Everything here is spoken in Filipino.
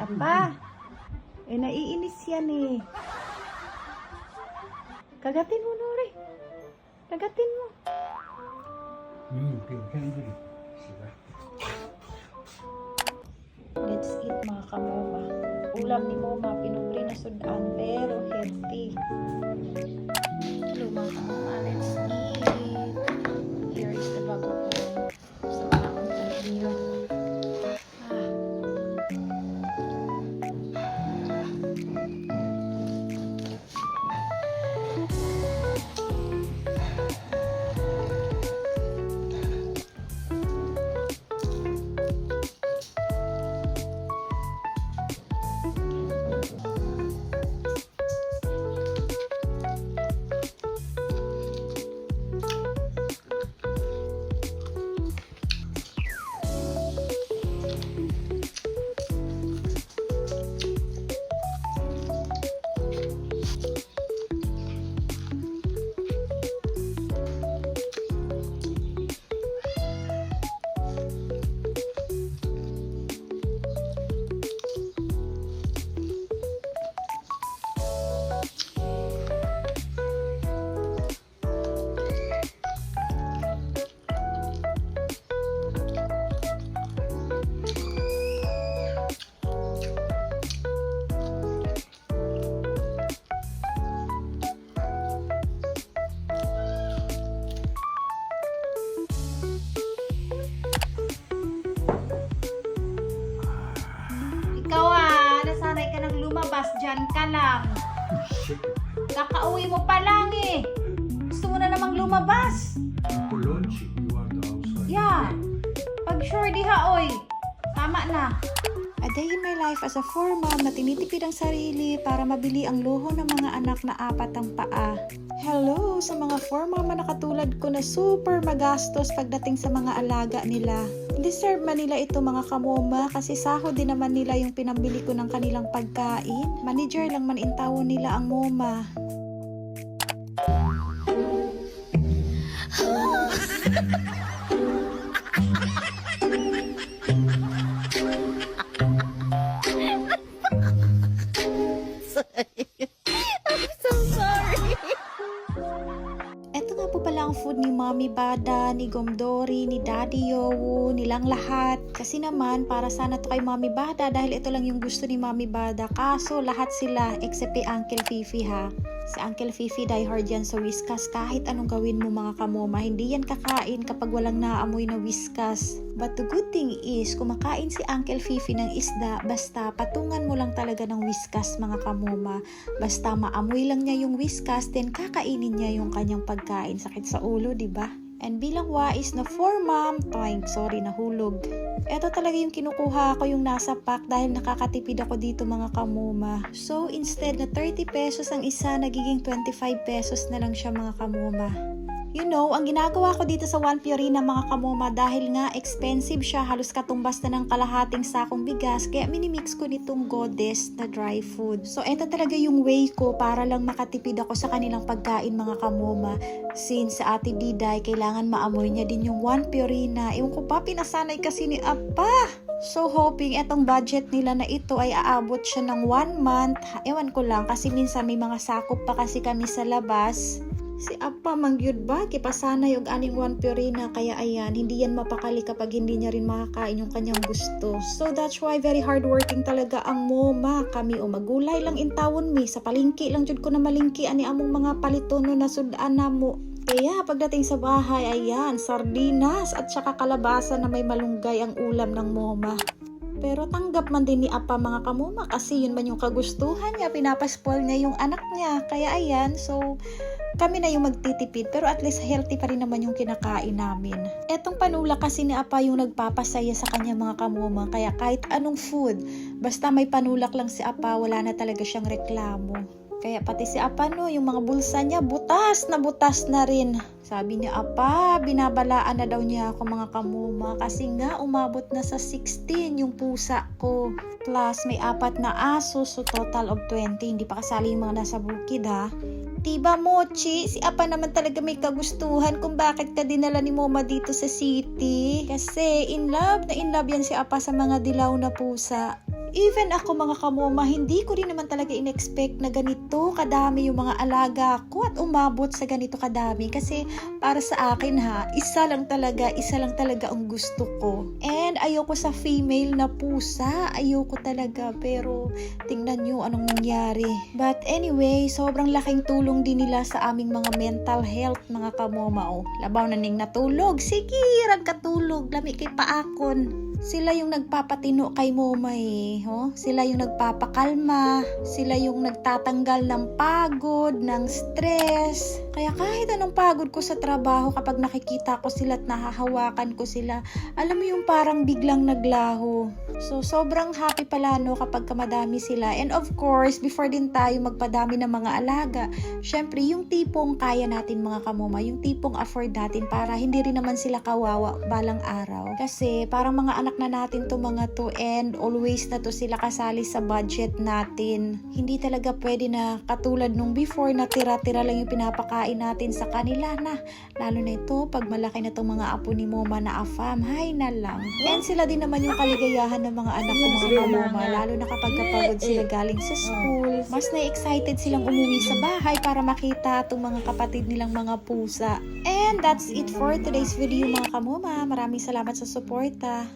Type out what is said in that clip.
Apa? Naiinis yan eh. Kagatin mo, Nori. Kagatin mo. Let's eat mga kamoma. Ulam ni Moma, pinubre na sudan, pero healthy. Hello mga kamoma, let's eat. Here is the bago ko. So, wala akong video. Lumabas dyan ka lang. Kakauwi mo pa lang eh. Gusto mo na namang lumabas. Yeah. Pag sure diha oy. Tama na. A day in my life as a 4-mom na tinitipid ang sarili para mabili ang luho ng mga anak na 4 ang paa. Hello sa mga 4-mama na katulad ko na super magastos pagdating sa mga alaga nila. Deserve man nila ito mga kamoma kasi sahod din naman nila yung pinambili ko ng kanilang pagkain. Manager lang man intawon nila ang moma. Ang food ni Mommy Bada, ni Gomdori, ni Daddy Yowo, nilang lahat. Kasi naman, para sana to kay Mommy Bada dahil ito lang yung gusto ni Mommy Bada. Kaso, lahat sila except kay Uncle Fifi ha. Si Uncle Fifi diehard yan sa Whiskas. Kahit anong gawin mo mga kamoma, hindi yan kakain kapag walang naamoy na Whiskas. But the good thing is, kumakain si Uncle Fifi ng isda, basta patungan mo lang talaga ng Whiskas mga kamoma. Basta maamoy lang niya yung Whiskas, then kakainin niya yung kanyang pagkain. Sakit sa ulo, di ba? And bilang wais na 4-mom, nahulog. Ito talaga yung kinukuha ko yung nasa pack dahil nakakatipid ako dito mga kamoma. So instead na 30 pesos ang isa, nagiging 25 pesos na lang siya mga kamoma. You know, ang ginagawa ko dito sa 1 Purina mga kamoma dahil nga expensive siya, halos katumbas na ng kalahating sakong bigas, kaya minimix ko nitong Goddess na dry food. So eto talaga yung way ko para lang makatipid ako sa kanilang pagkain mga kamoma. Since sa Ate Diday, kailangan maamoy niya din yung 1 Purina. Ewan ko pa, pinasanay kasi ni Apa. So hoping etong budget nila na ito ay aabot siya ng 1 month. Ewan ko lang kasi minsan may mga sakop pa kasi kami sa labas. Si Apa mangyud ba, kipasanay og aning 1 Purina, kaya ayan, hindi yan mapakali kapag hindi niya rin makakain yung kanyang gusto. So that's why very hardworking talaga ang moma. Kami o magulay lang intawon mi, sa palingki lang jud ko na malingki ani among mga palitono na sudan na mo. Kaya pagdating sa bahay, ayan, sardinas at saka kalabasa na may malunggay ang ulam ng moma. Pero tanggap man din ni Apa mga kamoma kasi yun man yung kagustuhan niya, pinapaspol niya yung anak niya. Kaya ayan, so kami na yung magtitipid pero at least healthy pa rin naman yung kinakain namin. Etong panulak kasi ni Apa yung nagpapasaya sa kanya mga kamoma, kaya kahit anong food, basta may panulak lang si Apa, wala na talaga siyang reklamo. Kaya pati si Apa no, yung mga bulsa niya butas na rin. Sabi niya Apa, binabalaan na daw niya ako mga kamuma kasi nga umabot na sa 16 yung pusa ko. Plus may 4 na aso, so total of 20. Hindi pa kasali yung mga nasa bukid ha. Diba Mochi, si Apa naman talaga may kagustuhan kung bakit ka dinala ni Moma dito sa city. Kasi in love yan si Apa sa mga dilaw na pusa. Even ako mga kamoma, hindi ko rin naman talaga in-expect na ganito kadami yung mga alaga ko at umabot sa ganito kadami. Kasi para sa akin isa lang talaga ang gusto ko. And ayoko sa female na pusa, ayoko talaga. Pero tingnan nyo anong nangyari. But anyway, sobrang laking tulong din nila sa aming mga mental health mga kamoma. Oh, labaw na ning natulog. Sige, rag katulog. Lami kay paakon. Sila yung nagpapatino kay moma oh? Sila yung nagpapakalma, sila yung nagtatanggal ng pagod, ng stress. Kaya kahit anong pagod ko sa trabaho, kapag nakikita ko sila at nahahawakan ko sila, alam mo yung parang biglang naglaho. So sobrang happy pala kapag kamadami sila. And of course, before din tayo magpadami ng mga alaga, syempre yung tipong kaya natin mga kamoma, yung tipong afford natin para hindi rin naman sila kawawa balang araw. Kasi parang mga anak na natin to mga to, and always na to sila kasali sa budget natin. Hindi talaga pwede na katulad nung before na tira-tira lang yung pinapakain natin sa kanila na. Lalo na ito, pag malaki na tong mga apo ni moma na afam, hay na lang. And sila din naman yung kaligayahan ng mga anak ko mga kamoma, lalo na kapag kapagod sila galing sa school. Mas na-excited silang umuwi sa bahay para makita itong mga kapatid nilang mga pusa. And that's it for today's video mga kamoma. Maraming salamat sa suporta.